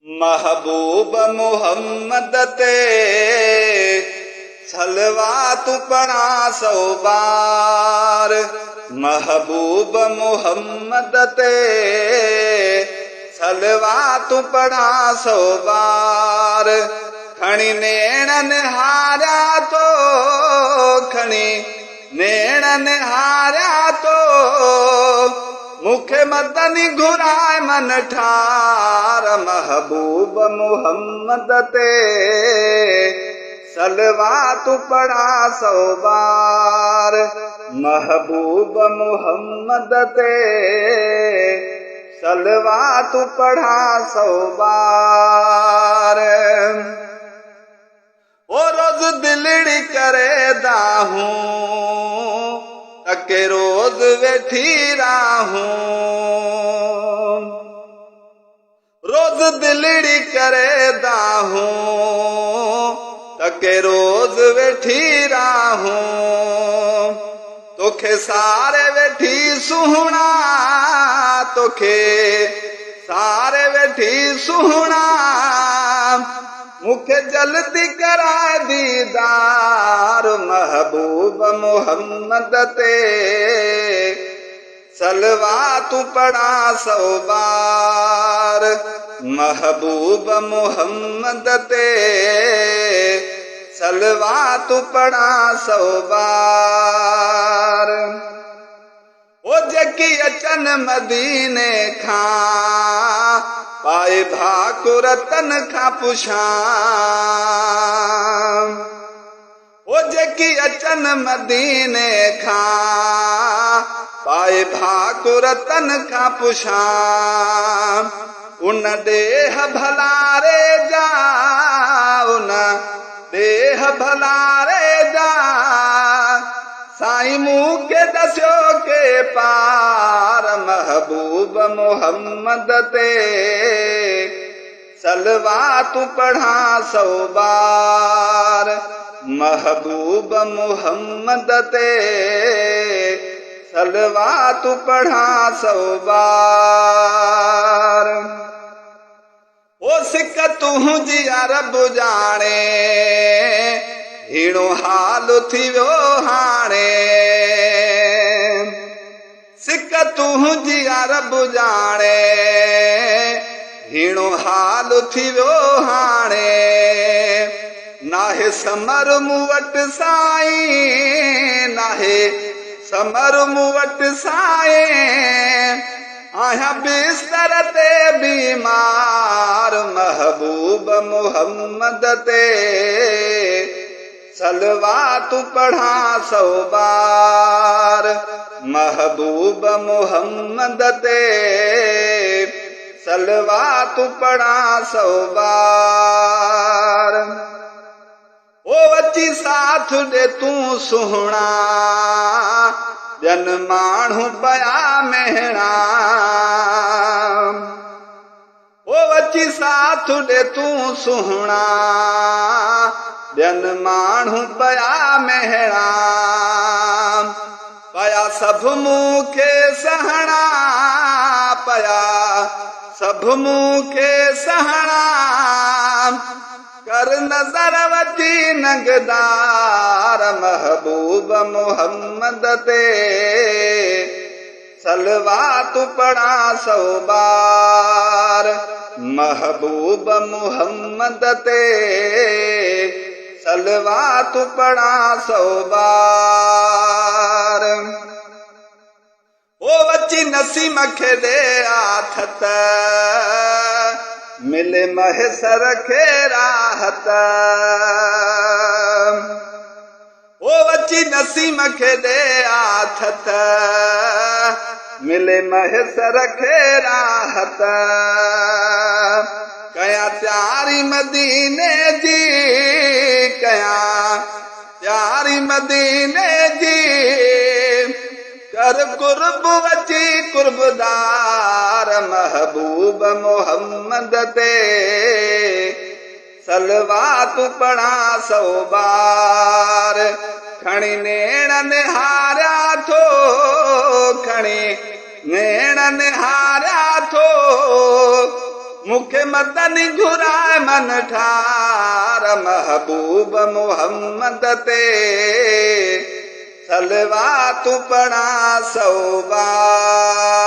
महबूब मुहम्मद ते सलवात पढ़ा 100 बार। महबूब मुहम्मद ते सलवात पढ़ा 100 बार। खणी नेणन हारा तो खणी नेणन हारा तो मुखे मदनी घुराए मन ठार। महबूब मुहम्मद ते सलवात पढ़ा 100 बार। महबूब मुहम्मद ते सलवात पढ़ा 100 बार। ओ रोज दिलड़ी करे दाहूं तके रोज वेठी राहूं। रोज दिलड़ी करे दाहूं तके रोज वेठी राहूं। तोखे सारे वेठी सुहना तोखे सारे वेठी सुहना। मुखे जल्दी कराए दीदार। महबूब मुहम्मद ते सलवात पढ़ा 100 बार। महबूब मुहम्मद ते सलवात पढ़ा 100 बार। ओ जकी अचन मदीने खां पाए भाकुर तन खां पुछां। ओ जेकी अचन मदीने खां पाए भाकुर तन खां पुछां। उन देह भलारे जा उन देह भलारे जा साईं मूंखे दस्यो के पार। महबूब मुहम्मद ते सलवात पढ़ा 100 बार। महबूब मुहम्मद ते सलवात पढ़ा 100 बार। ओ सिक तुंहिंजी अरब जाने हीणो हाल थी वियो हाणे। सिक तुंहिंजी अरब जाने हीणो हाल थी वियो हाणे। नाहे समर मूं वटि साईं नाहे समर मूं वटि साईं। आहियां बिस्तर ते बीमार। महबूब मुहम्मद ते सलवात पढ़ा 100 बार। महबूब मुहम्मद ते सलवात पढ़ा 100 बार। ओ अची साथ दे तूं सुहणा ॿियन माण्हू पया मेहणा। ओ अची साथ दे तूं सुहणा ॿियन माण्हू पया मेहणा। पया सभ मूंखे सहणा पया सभ मूंखे सहणा। कर नज़र वठी नगदार। महबूब मुहम्मद ते सलवात पढ़ा 100 बार। महबूब मुहम्मद ते सलवात पढ़ा 100 बार। ओ अची नसीम खे दे आथत मिले महसर खे राहत। ओ अची नसीम खे दे आथत मिले महसर खे राहत। कया प्यारी मदीने जी कया प्यारी मदीने जी। कर कुर्ब अची कुर्बदार। महबूब मुहम्मद ते सलवात पढ़ा 100 बार। खणी नेणन हारा थो खणी नेणन हारा थो मुखे मदनी घुराए मन ठार महबूब मुहम्मद ते सलवा तू पढ़ा 100 बार।